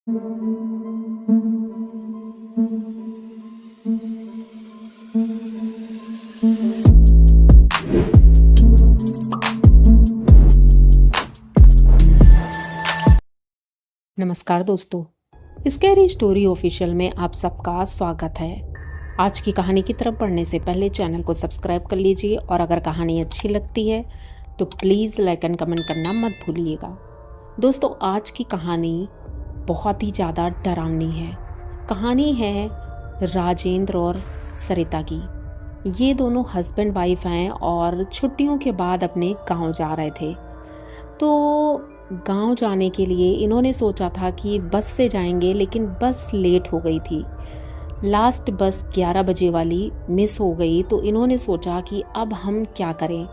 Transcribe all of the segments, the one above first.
नमस्कार दोस्तों, scary story official में आप सबका स्वागत है। आज की कहानी की तरफ बढ़ने से पहले चैनल को सब्सक्राइब कर लीजिए और अगर कहानी अच्छी लगती है तो प्लीज़ लाइक एंड कमेंट करना मत भूलिएगा। दोस्तों, आज की कहानी बहुत ही ज़्यादा डरावनी है। कहानी है राजेंद्र और सरिता की। ये दोनों हस्बैंड वाइफ हैं और छुट्टियों के बाद अपने गांव जा रहे थे। तो गांव जाने के लिए इन्होंने सोचा था कि बस से जाएंगे, लेकिन बस लेट हो गई थी। लास्ट बस 11 बजे वाली मिस हो गई। तो इन्होंने सोचा कि अब हम क्या करें।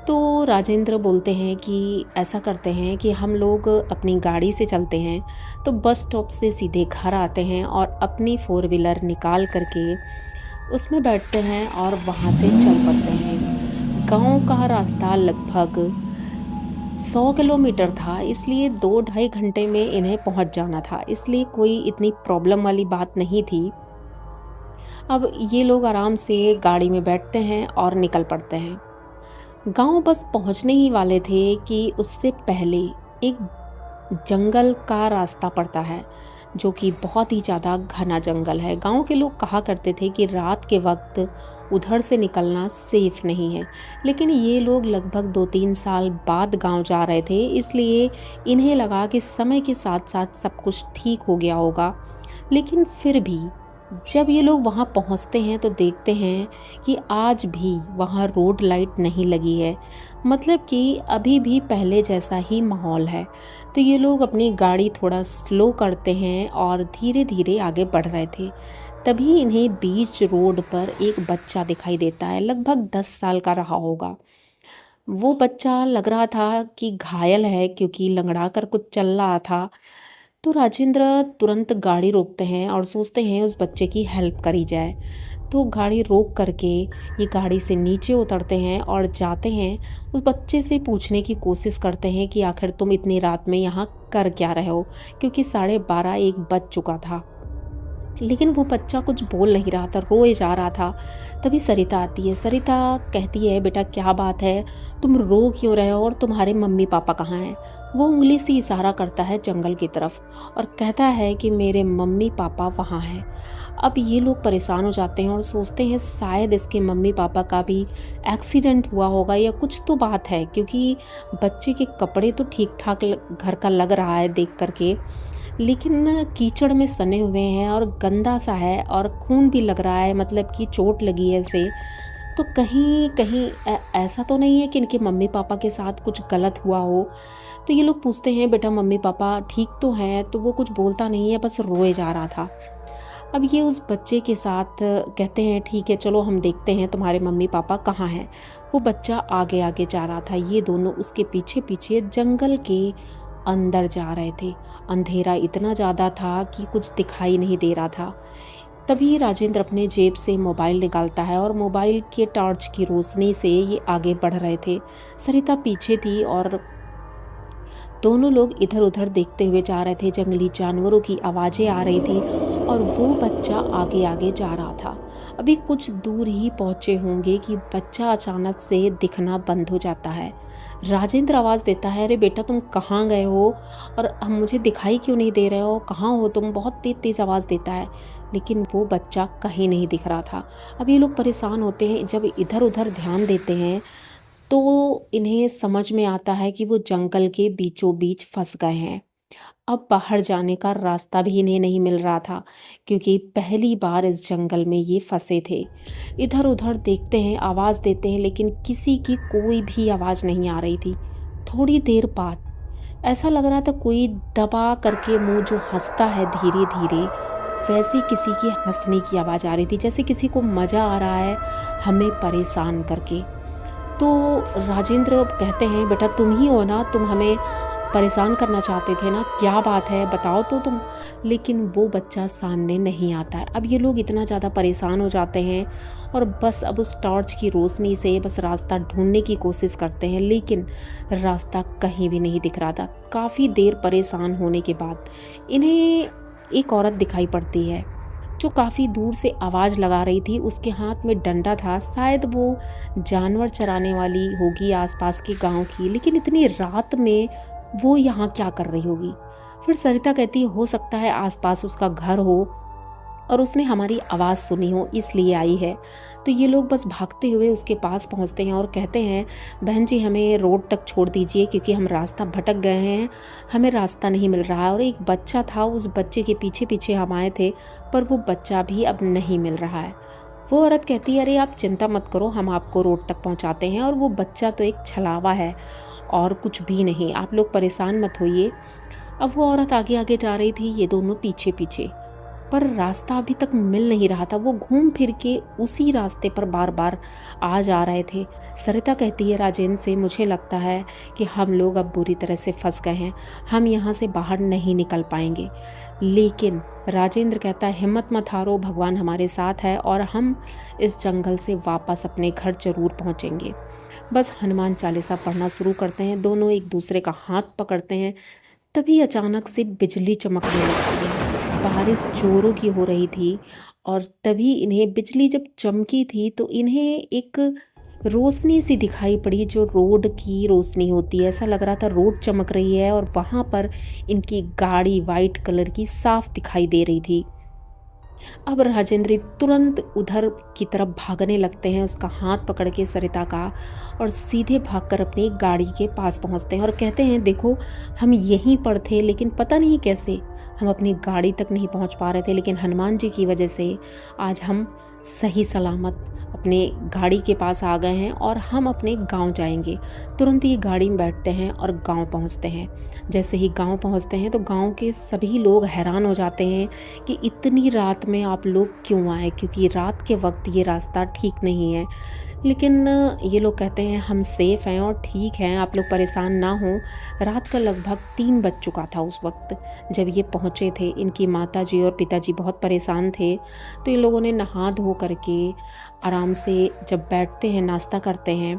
तो राजेंद्र बोलते हैं कि ऐसा करते हैं कि हम लोग अपनी गाड़ी से चलते हैं। तो बस स्टॉप से सीधे घर आते हैं और अपनी 4 व्हीलर निकाल करके उसमें बैठते हैं और वहाँ से चल पड़ते हैं। गांव का रास्ता लगभग 100 किलोमीटर था, इसलिए 2-2.5 घंटे में इन्हें पहुंच जाना था। इसलिए कोई इतनी प्रॉब्लम वाली बात नहीं थी। अब ये लोग आराम से गाड़ी में बैठते हैं और निकल पड़ते हैं। गांव बस पहुंचने ही वाले थे कि उससे पहले एक जंगल का रास्ता पड़ता है, जो कि बहुत ही ज़्यादा घना जंगल है। गांव के लोग कहा करते थे कि रात के वक्त उधर से निकलना सेफ़ नहीं है, लेकिन ये लोग लगभग 2-3 साल बाद गांव जा रहे थे, इसलिए इन्हें लगा कि समय के साथ साथ सब कुछ ठीक हो गया होगा। लेकिन फिर भी जब ये लोग वहाँ पहुँचते हैं तो देखते हैं कि आज भी वहाँ रोड लाइट नहीं लगी है, मतलब कि अभी भी पहले जैसा ही माहौल है। तो ये लोग अपनी गाड़ी थोड़ा स्लो करते हैं और धीरे धीरे आगे बढ़ रहे थे। तभी इन्हें बीच रोड पर एक बच्चा दिखाई देता है, लगभग 10 साल का रहा होगा। वो बच्चा लग रहा था कि घायल है, क्योंकि लंगड़ा कर कुछ चल रहा था। तो राजेंद्र तुरंत गाड़ी रोकते हैं और सोचते हैं उस बच्चे की हेल्प करी जाए। तो गाड़ी रोक करके ये गाड़ी से नीचे उतरते हैं और जाते हैं उस बच्चे से पूछने की कोशिश करते हैं कि आखिर तुम इतनी रात में यहाँ कर क्या रहे हो, क्योंकि 12:30-1 बज चुका था। लेकिन वो बच्चा कुछ बोल नहीं रहा था, रोए जा रहा था। तभी सरिता आती है। सरिता कहती है, बेटा क्या बात है, तुम रो क्यों रहे हो और तुम्हारे मम्मी पापा कहाँ हैं? वो उंगली से इशारा करता है जंगल की तरफ और कहता है कि मेरे मम्मी पापा वहाँ हैं। अब ये लोग परेशान हो जाते हैं और सोचते हैं शायद इसके मम्मी पापा का भी एक्सीडेंट हुआ होगा या कुछ तो बात है, क्योंकि बच्चे के कपड़े तो ठीक ठाक घर का लग रहा है देख करके, लेकिन कीचड़ में सने हुए हैं और गंदा सा है और खून भी लग रहा है, मतलब कि चोट लगी है उसे। तो कहीं कहीं ऐसा तो नहीं है कि इनके मम्मी पापा के साथ कुछ गलत हुआ हो। तो ये लोग पूछते हैं, बेटा मम्मी पापा ठीक तो हैं? तो वो कुछ बोलता नहीं है, बस रोए जा रहा था। अब ये उस बच्चे के साथ कहते हैं, ठीक है चलो हम देखते हैं तुम्हारे मम्मी पापा कहाँ हैं। वो बच्चा आगे आगे जा रहा था, ये दोनों उसके पीछे पीछे जंगल के अंदर जा रहे थे। अंधेरा इतना ज़्यादा था कि कुछ दिखाई नहीं दे रहा था। तभी राजेंद्र अपने जेब से मोबाइल निकालता है और मोबाइल के टॉर्च की रोशनी से ये आगे बढ़ रहे थे। सरिता पीछे थी और दोनों लोग इधर उधर देखते हुए जा रहे थे। जंगली जानवरों की आवाज़ें आ रही थी और वो बच्चा आगे आगे जा रहा था। अभी कुछ दूर ही पहुँचे होंगे कि बच्चा अचानक से दिखना बंद हो जाता है। राजेंद्र आवाज़ देता है, अरे बेटा तुम कहाँ गए हो और हम मुझे दिखाई क्यों नहीं दे रहे हो, कहाँ हो तुम? बहुत तेज़ तेज़ आवाज़ देता है, लेकिन वो बच्चा कहीं नहीं दिख रहा था। अब ये लोग परेशान होते हैं। जब इधर उधर ध्यान देते हैं तो इन्हें समझ में आता है कि वो जंगल के बीचों बीच फंस गए हैं। अब बाहर जाने का रास्ता भी इन्हें नहीं मिल रहा था, क्योंकि पहली बार इस जंगल में ये फंसे थे। इधर उधर देखते हैं, आवाज़ देते हैं, लेकिन किसी की कोई भी आवाज़ नहीं आ रही थी। थोड़ी देर बाद ऐसा लग रहा था कोई दबा करके मुंह जो हंसता है धीरे धीरे, वैसे किसी की हंसने की आवाज़ आ रही थी, जैसे किसी को मज़ा आ रहा है हमें परेशान करके। तो राजेंद्र कहते हैं, बेटा तुम ही हो ना, तुम हमें परेशान करना चाहते थे ना, क्या बात है बताओ तो तुम, लेकिन वो बच्चा सामने नहीं आता है। अब ये लोग इतना ज़्यादा परेशान हो जाते हैं और बस अब उस टॉर्च की रोशनी से बस रास्ता ढूंढने की कोशिश करते हैं, लेकिन रास्ता कहीं भी नहीं दिख रहा था। काफ़ी देर परेशान होने के बाद इन्हें एक औरत दिखाई पड़ती है जो काफ़ी दूर से आवाज़ लगा रही थी। उसके हाथ में डंडा था, शायद वो जानवर चराने वाली होगी आसपास के गांव की, लेकिन इतनी रात में वो यहाँ क्या कर रही होगी। फिर सरिता कहती है हो सकता है आसपास उसका घर हो और उसने हमारी आवाज़ सुनी हो इसलिए आई है। तो ये लोग बस भागते हुए उसके पास पहुंचते हैं और कहते हैं बहन जी हमें रोड तक छोड़ दीजिए क्योंकि हम रास्ता भटक गए हैं, हमें रास्ता नहीं मिल रहा है। और एक बच्चा था, उस बच्चे के पीछे पीछे हम आए थे, पर वो बच्चा भी अब नहीं मिल रहा है। वो औरत कहती है अरे आप चिंता मत करो, हम आपको रोड तक पहुंचाते हैं, और वो बच्चा तो एक छलावा है और कुछ भी नहीं, आप लोग परेशान मत होइए। अब वो औरत आगे आगे जा रही थी, ये दोनों पीछे पीछे, पर रास्ता अभी तक मिल नहीं रहा था। वो घूम फिर के उसी रास्ते पर बार बार आ जा रहे थे। सरिता कहती है राजेंद्र से मुझे लगता है कि हम लोग अब बुरी तरह से फंस गए हैं, हम यहाँ से बाहर नहीं निकल पाएंगे। लेकिन राजेंद्र कहता है हिम्मत मत हारो, भगवान हमारे साथ है और हम इस जंगल से वापस अपने घर जरूर पहुँचेंगे। बस हनुमान चालीसा पढ़ना शुरू करते हैं, दोनों एक दूसरे का हाथ पकड़ते हैं। तभी अचानक से बिजली चमकने लगती है। बारिश जोरों की हो रही थी और तभी इन्हें बिजली जब चमकी थी तो इन्हें एक रोशनी सी दिखाई पड़ी जो रोड की रोशनी होती है। ऐसा लग रहा था रोड चमक रही है और वहाँ पर इनकी गाड़ी वाइट कलर की साफ दिखाई दे रही थी। अब राजेंद्र तुरंत उधर की तरफ भागने लगते हैं, उसका हाथ पकड़ के सरिता का, और सीधे भागकर अपनी गाड़ी के पास पहुंचते हैं और कहते हैं देखो हम यहीं पर थे, लेकिन पता नहीं कैसे हम अपनी गाड़ी तक नहीं पहुंच पा रहे थे, लेकिन हनुमान जी की वजह से आज हम सही सलामत अपने गाड़ी के पास आ गए हैं और हम अपने गांव जाएंगे। तुरंत ही गाड़ी में बैठते हैं और गांव पहुंचते हैं। जैसे ही गांव पहुंचते हैं तो गांव के सभी लोग हैरान हो जाते हैं कि इतनी रात में आप लोग क्यों आए, क्योंकि रात के वक्त ये रास्ता ठीक नहीं है। लेकिन ये लोग कहते हैं हम सेफ़ हैं और ठीक हैं, आप लोग परेशान ना हों। रात का लगभग 3 बज चुका था उस वक्त जब ये पहुँचे थे। इनकी माताजी और पिताजी बहुत परेशान थे, तो इन लोगों ने नहा धो करके आराम से जब बैठते हैं नाश्ता करते हैं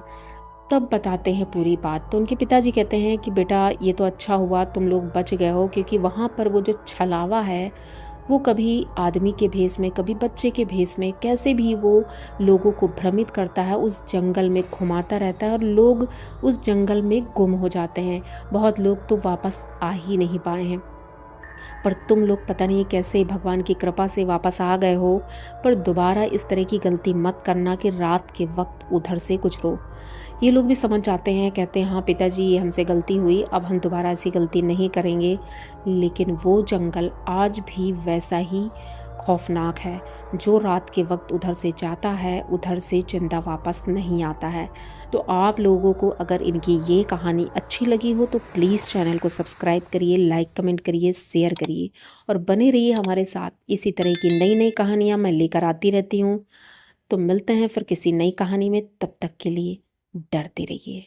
तब बताते हैं पूरी बात। तो उनके पिताजी कहते हैं कि बेटा ये तो अच्छा हुआ तुम लोग बच गए हो, क्योंकि वहाँ पर वो जो छलावा है वो कभी आदमी के भेष में कभी बच्चे के भेष में कैसे भी वो लोगों को भ्रमित करता है, उस जंगल में घुमाता रहता है और लोग उस जंगल में गुम हो जाते हैं। बहुत लोग तो वापस आ ही नहीं पाए हैं, पर तुम लोग पता नहीं कैसे भगवान की कृपा से वापस आ गए हो। पर दोबारा इस तरह की गलती मत करना कि रात के वक्त उधर से गुजरो। ये लोग भी समझ जाते हैं, कहते हैं हाँ पिताजी ये हमसे गलती हुई, अब हम दोबारा ऐसी गलती नहीं करेंगे। लेकिन वो जंगल आज भी वैसा ही खौफनाक है। जो रात के वक्त उधर से जाता है उधर से जिंदा वापस नहीं आता है। तो आप लोगों को अगर इनकी ये कहानी अच्छी लगी हो तो प्लीज़ चैनल को सब्सक्राइब करिए, लाइक कमेंट करिए, शेयर करिए और बने रहिए हमारे साथ। इसी तरह की नई नई कहानियाँ मैं लेकर आती रहती हूँ। तो मिलते हैं फिर किसी नई कहानी में, तब तक के लिए डरते रहिए।